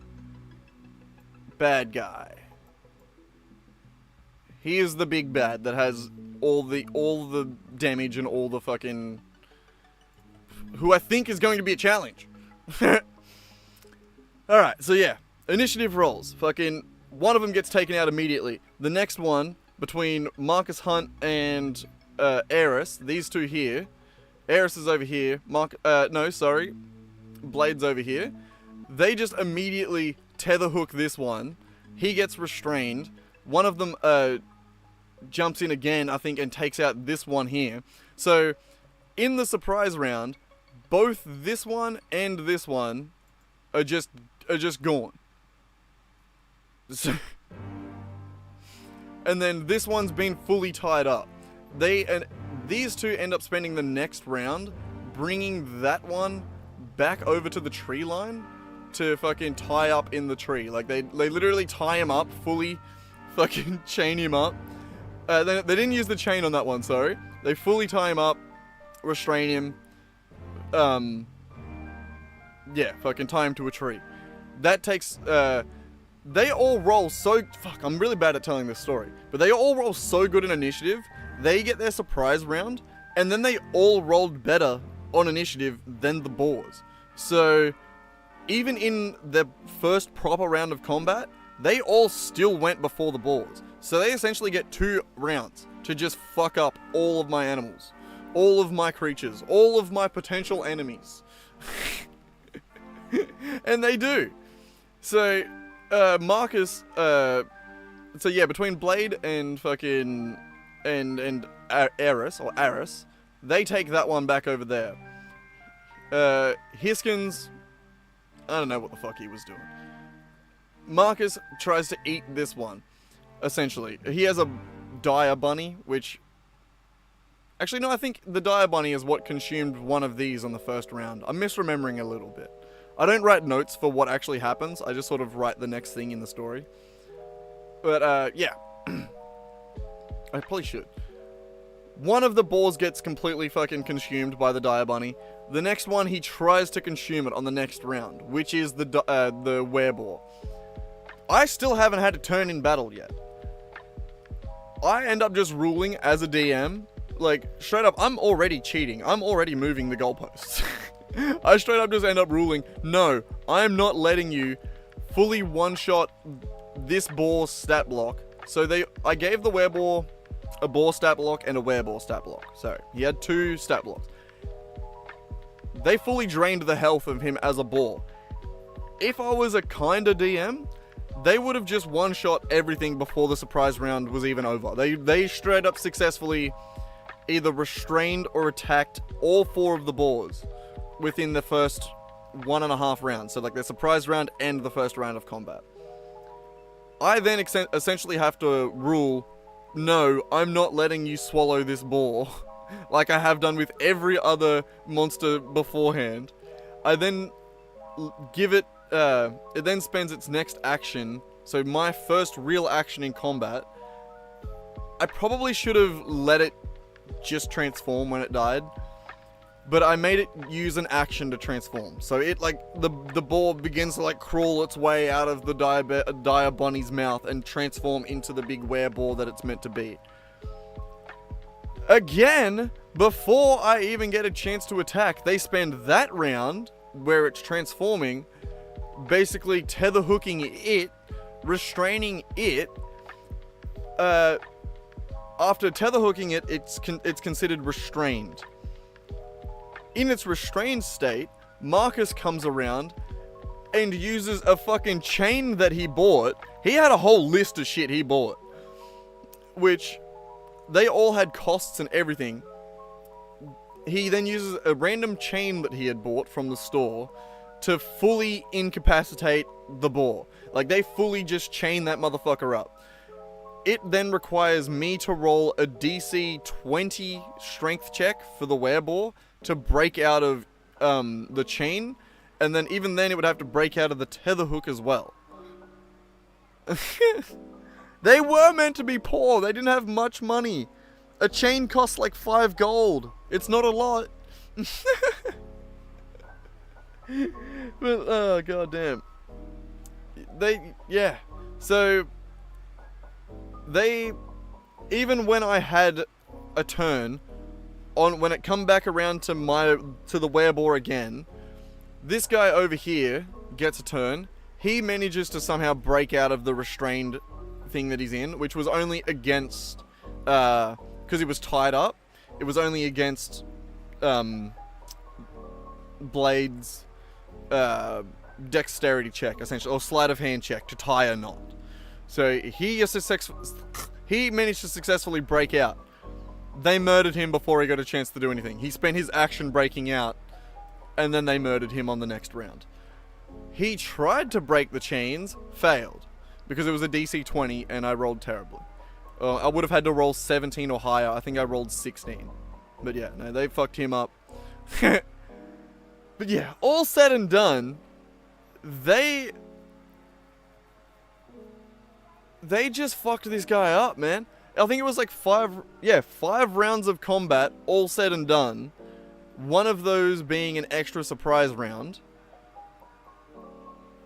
bad guy. He is the big bad that has all the damage and all the fucking, who I think is going to be a challenge. Alright, so yeah, initiative rolls. Fucking, one of them gets taken out immediately. The next one, between Marcus Hunt and Eris, these two here. Eris is over here. Blade's over here. They just immediately tether hook this one. He gets restrained. One of them jumps in again, I think, and takes out this one here. So, in the surprise round, both this one and this one are just gone. So, and then this one's been fully tied up. These two end up spending the next round bringing that one back over to the tree line to fucking tie up in the tree. Like, they literally tie him up, fully fucking chain him up. They didn't use the chain on that one, sorry. They fully tie him up, restrain him. Yeah, fucking tie him to a tree. That takes, they all roll so, fuck, I'm really bad at telling this story, but they all roll so good in initiative, they get their surprise round, and then they all rolled better on initiative than the boars. So, even in the first proper round of combat, they all still went before the boars. So they essentially get 2 rounds to just fuck up all of my animals, all of my creatures, all of my potential enemies. And they do. So, Marcus, so yeah, between Blade and fucking, and Eris, or Aris, they take that one back over there. Hiskins, I don't know what the fuck he was doing. Marcus tries to eat this one, essentially. He has a dire bunny, which... Actually, no, I think the dire bunny is what consumed one of these on the first round. I'm misremembering a little bit. I don't write notes for what actually happens, I just sort of write the next thing in the story. But, yeah. I probably should. One of the boars gets completely fucking consumed by the dire bunny. The next one, he tries to consume it on the next round, which is the wereboar. I still haven't had a turn in battle yet. I end up just ruling as a DM. Like, straight up, I'm already cheating. I'm already moving the goalposts. I straight up just end up ruling, no, I am not letting you fully one-shot this boar's stat block. So I gave the wereboar a boar stat block and a wereboar stat block. So, he had 2 stat blocks. They fully drained the health of him as a boar. If I was a kinder DM, they would have just one-shot everything before the surprise round was even over. They straight up successfully either restrained or attacked all 4 of the boars within the first 1.5 rounds. So like the surprise round and the first round of combat. I then essentially have to rule, no, I'm not letting you swallow this boar like I have done with every other monster beforehand. I then give it, it then spends its next action, so my first real action in combat. I probably should have let it just transform when it died, but I made it use an action to transform. So it, like, the boar begins to, like, crawl its way out of the dire bunny's mouth and transform into the big wereboar that it's meant to be. Again, before I even get a chance to attack, they spend that round where it's transforming, basically tether hooking it, restraining it. After tether hooking it, it's considered restrained. In its restrained state, Marcus comes around and uses a fucking chain that he bought. He had a whole list of shit he bought, which they all had costs and everything. He then uses a random chain that he had bought from the store to fully incapacitate the boar. Like, they fully just chain that motherfucker up. It then requires me to roll a DC 20 strength check for the wereboar to break out of the chain, and then even then it would have to break out of the tether hook as well. They were meant to be poor. They didn't have much money. A chain costs like 5 gold. It's not a lot. But, oh, goddamn. Yeah. So, even when I had a turn, when it come back around to the wereboar again, this guy over here gets a turn. He manages to somehow break out of the restrained thing that he's in, which was only against, because he was tied up. it was only against Blade's dexterity check, essentially, or sleight of hand check to tie a knot. So he managed to successfully break out. They murdered him before he got a chance to do anything. He spent his action breaking out, and then they murdered him on the next round. He tried to break the chains, failed, because it was a DC 20 and I rolled terribly. I would have had to roll 17 or higher. I think I rolled 16. But yeah, no, they fucked him up. But yeah, all said and done, they just fucked this guy up, man. I think it was like 5 rounds of combat, all said and done. One of those being an extra surprise round.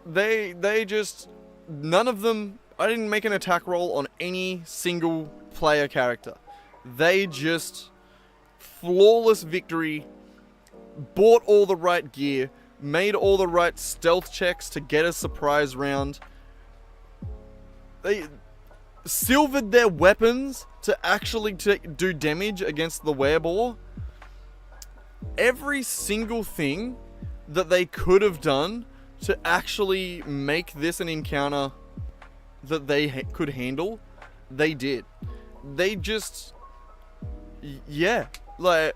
They just, none of them, I didn't make an attack roll on any single player character. They just, flawless victory, bought all the right gear, made all the right stealth checks to get a surprise round. They silvered their weapons to actually do damage against the werebore. Every single thing that they could have done to actually make this an encounter that they could handle, they did. They just, yeah, like,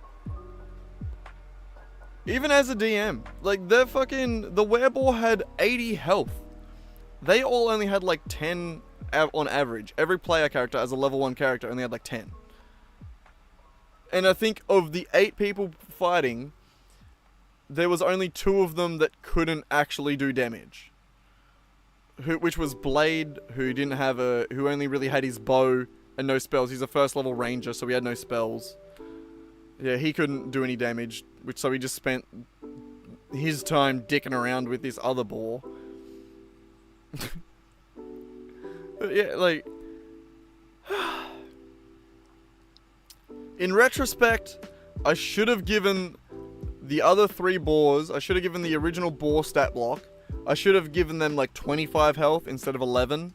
even as a DM, like, the werebore had 80 health. They all only had like 10 on average. Every player character as a level 1 character only had like 10. And I think of the 8 people fighting, there was only 2 of them that couldn't actually do damage. Which was Blade, who only really had his bow and no spells. He's a first level ranger, so he had no spells. Yeah, he couldn't do any damage, so he just spent his time dicking around with this other boar. But yeah, like, in retrospect, I should have given the other 3 boars, I should have given the original boar stat block, I should have given them like 25 health instead of 11.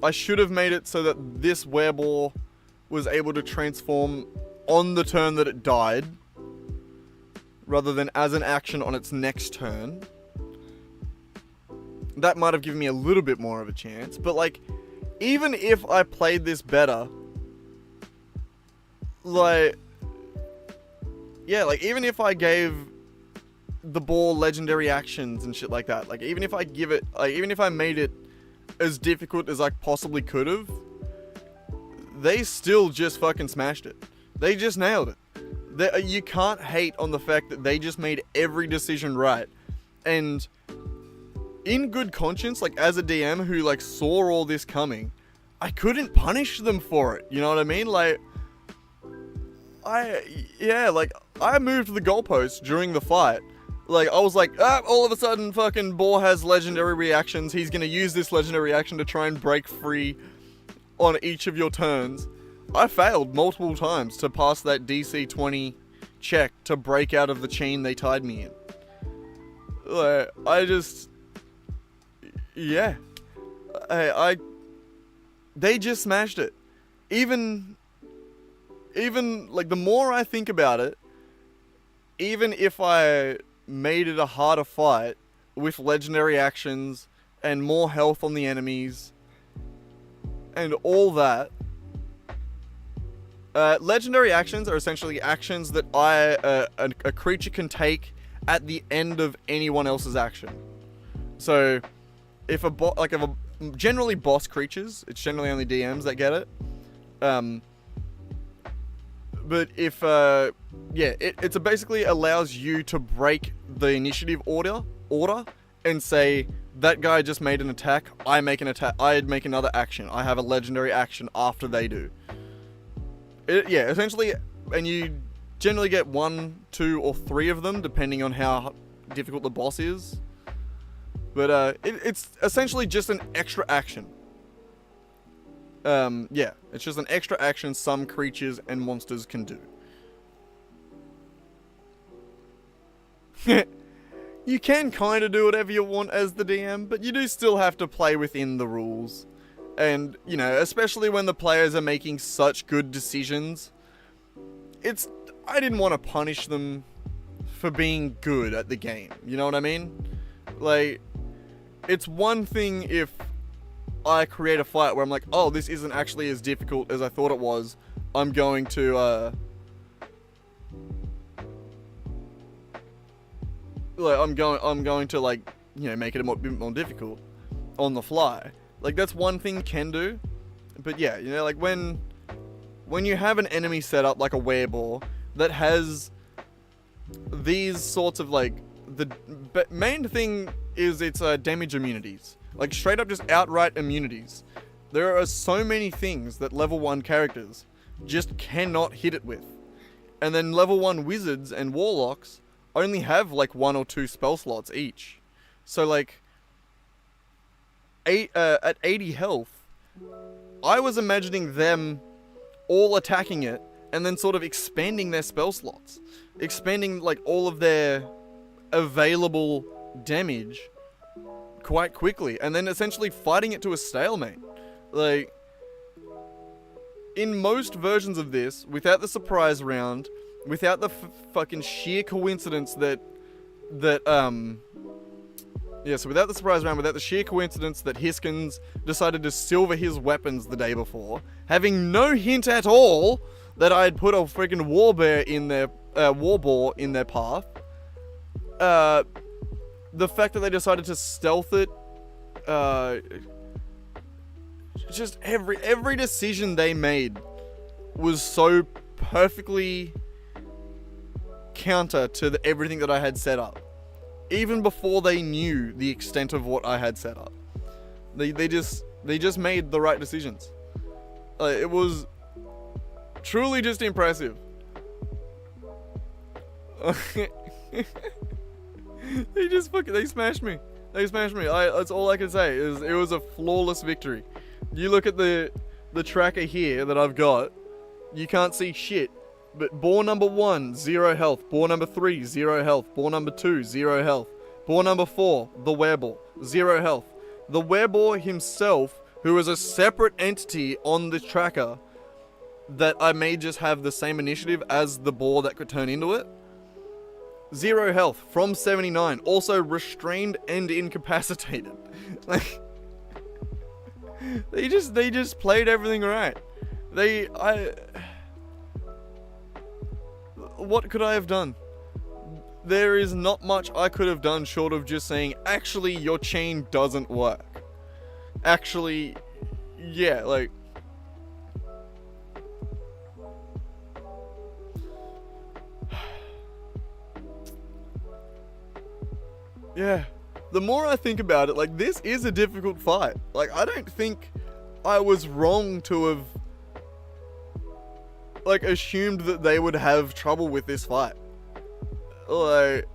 I should have made it so that this werebore was able to transform on the turn that it died, rather than as an action on its next turn. That might have given me a little bit more of a chance, but like, even if I played this better, like, yeah, like, even if I gave the boar legendary actions and shit like that, like, even if I made it as difficult as I possibly could have, they still just fucking smashed it. They just nailed it. You can't hate on the fact that they just made every decision right. And in good conscience, like, as a DM who, like, saw all this coming, I couldn't punish them for it. You know what I mean? Like, I moved the goalposts during the fight. Like, I was like, all of a sudden fucking boar has legendary reactions. He's gonna use this legendary reaction to try and break free on each of your turns. I failed multiple times to pass that DC 20 check to break out of the chain they tied me in. Like, yeah. They just smashed it. Even, like, the more I think about it, even if I made it a harder fight with legendary actions and more health on the enemies and all that, legendary actions are essentially actions that a creature can at the end of anyone else's action. So if generally boss creatures, it's generally only DMs that get it. But if, it basically allows you to break the initiative order and say, that guy just made an attack, I make another action. I have a legendary action after they do. Essentially, and you generally get 1, 2, or 3 of them, depending on how difficult the boss is. But it's essentially just an extra action. It's just an extra action some creatures and monsters can do. You can kind of do whatever you want as the DM, but you do still have to play within the rules. And, you know, especially when the players are making such good decisions, I didn't want to punish them for being good at the game. You know what I mean? Like, it's one thing if I create a fight where I'm like, oh, this isn't actually as difficult as I thought it was. I'm going to, I'm going to, like, you know, make it a bit more difficult on the fly. Like, that's one thing you can do. But yeah, you know, like, when you have an enemy set up like a werebore that has these sorts of, like, the main thing is its damage immunities. Like, straight up just outright immunities. There are so many things that level 1 characters just cannot hit it with. And then level 1 wizards and warlocks only have, like, 1 or 2 spell slots each. So, like, at 80 health, I was imagining them all attacking it and then sort of expanding their spell slots. Expanding, like, all of their available damage quite quickly. And then essentially fighting it to a stalemate. Like, in most versions of this, without the surprise round, without the fucking sheer coincidence so without the surprise round, without the sheer coincidence that Hiskins decided to silver his weapons the day before, having no hint at all that I had put a freaking warboar in their path, the fact that they decided to stealth it, just every decision they made was so perfectly counter to everything that I had set up. Even before they knew the extent of what I had set up. They just made the right decisions. It was truly just impressive. They smashed me. That's all I can say. It was a flawless victory. You look at the tracker here that I've got, you can't see shit. But boar number 1, 0 health. Boar number 3, 0 health. Boar number 2, 0 health. Boar number 4, the werebore, 0 health. The werebore himself, who is a separate entity on the tracker that I may just have the same initiative as the boar that could turn into it, 0 health from 79. Also restrained and incapacitated. Like, they just played everything right. What could I have done? There is not much I could have done short of just saying, actually, your chain doesn't work. Actually, yeah, like... yeah. The more I think about it, like, this is a difficult fight. Like, I don't think I was wrong to have, like, assumed that they would have trouble with this fight. Like,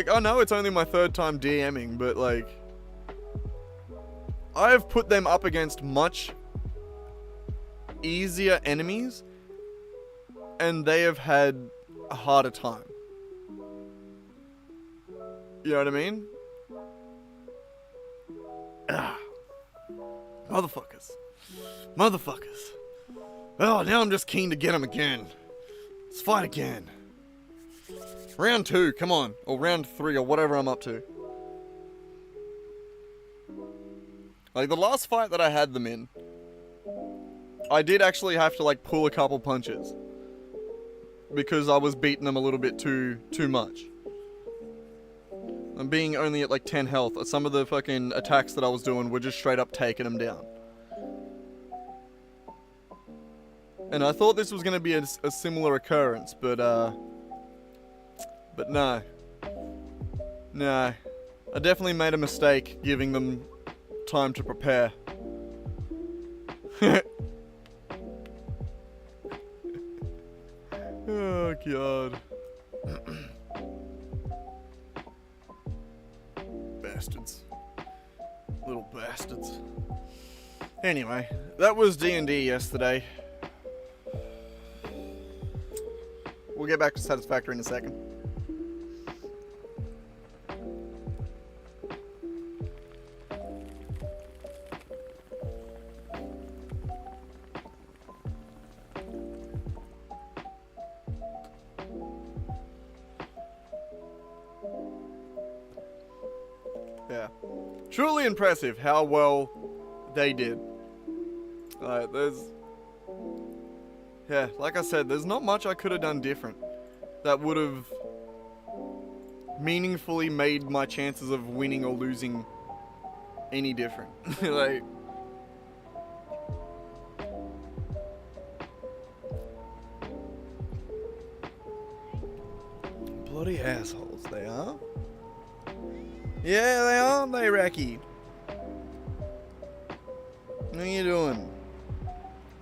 I know it's only my 3rd time DMing, but, like, I have put them up against much easier enemies, and they have had a harder time. You know what I mean? Motherfuckers. Oh, now I'm just keen to get them again. Let's fight again. Round 2, come on. Or round 3, or whatever I'm up to. Like, the last fight that I had them in, I did actually have to, like, pull a couple punches. Because I was beating them a little bit too much. And being only at, like, 10 health, some of the fucking attacks that I was doing were just straight up taking them down. And I thought this was going to be a similar occurrence, but no. No. I definitely made a mistake giving them time to prepare. Oh, God. Bastards. Little bastards. Anyway, that was D&D yesterday. We'll get back to Satisfactory in a second. yeah. Truly impressive how well they did. Yeah, like I said, there's not much I could have done different that would have meaningfully made my chances of winning or losing any different. Like, bloody assholes they are. Yeah, they are, they, Racky? What are you doing?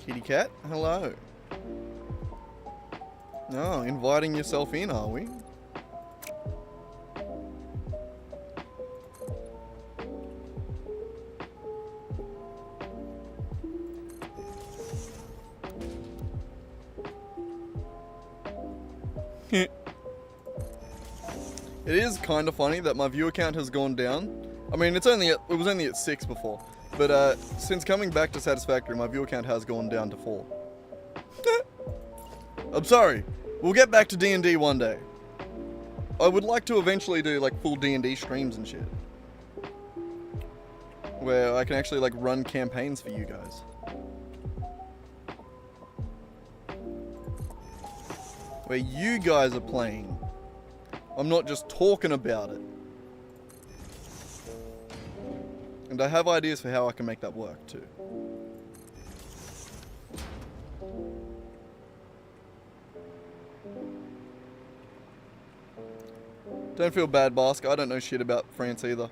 Kitty cat, hello. Oh, inviting yourself in, are we? It is kind of funny that my viewer count has gone down. I mean, it was only at 6 before, but since coming back to Satisfactory, my viewer count has gone down to 4. I'm sorry. We'll get back to D&D one day. I would like to eventually do like full D&D streams and shit, where I can actually like run campaigns for you guys. Where you guys are playing. I'm not just talking about it. And I have ideas for how I can make that work too. Don't feel bad, Bask. I don't know shit about France either.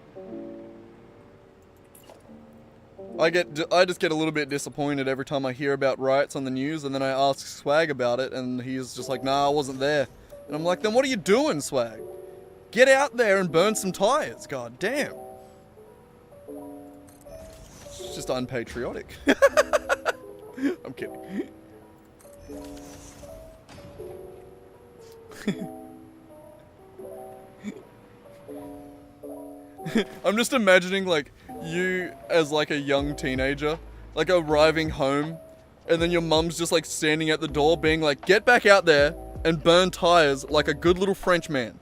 I just get a little bit disappointed every time I hear about riots on the news, and then I ask Swag about it, and he's just like, nah, I wasn't there. And I'm like, then what are you doing, Swag? Get out there and burn some tires, god damn. It's just unpatriotic. I'm kidding. I'm just imagining like you as like a young teenager, like arriving home, and then your mum's just like standing at the door being like, get back out there and burn tires like a good little French man.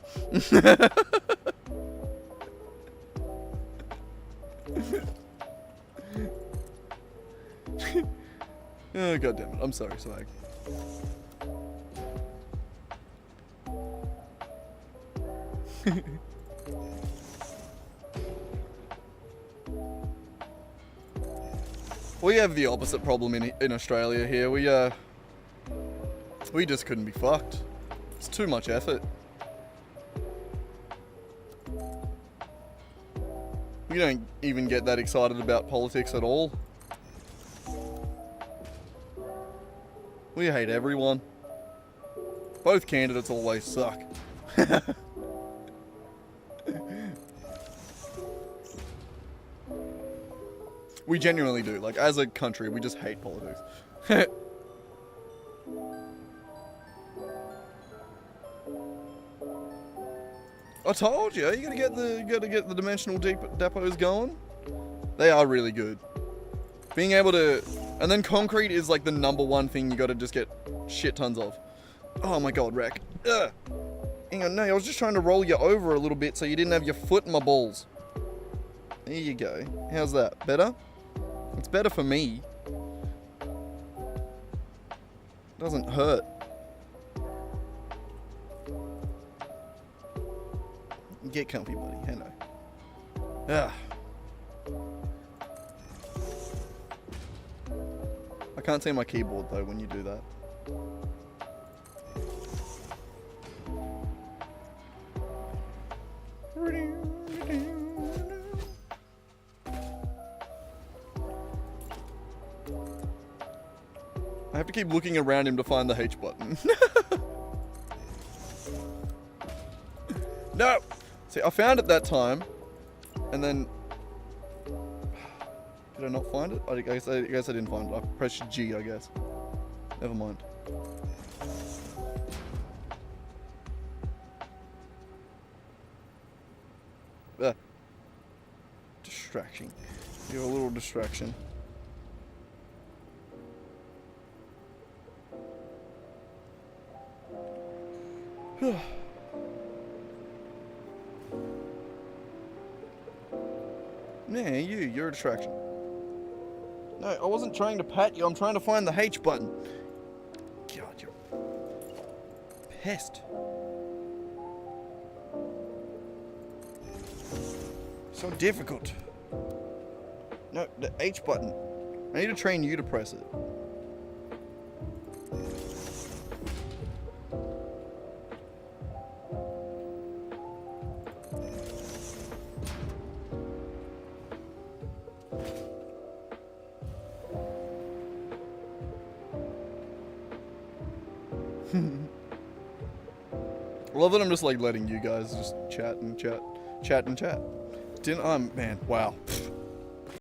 Oh, god damn it. I'm sorry, Swag. We have the opposite problem in Australia here. We just couldn't be fucked. It's too much effort. We don't even get that excited about politics at all. We hate everyone. Both candidates always suck. We genuinely do. Like, as a country, we just hate politics. I told you, you gotta get the dimensional depots going. They are really good. Being able to, and then concrete is like the #1 thing you gotta just get shit tons of. Oh my god, Rack. Ugh. Hang on, no, I was just trying to roll you over a little bit so you didn't have your foot in my balls. There you go. How's that? Better? It's better for me. Doesn't hurt. Get comfy, buddy. Hello. Ah. I can't see my keyboard though when you do that. I have to keep looking around him to find the H button. No! See, I found it that time, and then... Did I not find it? I guess I didn't find it. I pressed G, I guess. Never mind. Distraction. You're a little distraction. Yeah, you're a distraction. No, I wasn't trying to pat you, I'm trying to find the H button. God, you're a pest. So difficult. No, the H button. I need to train you to press it. I love that I'm just like letting you guys just chat and chat. Didn't man, wow.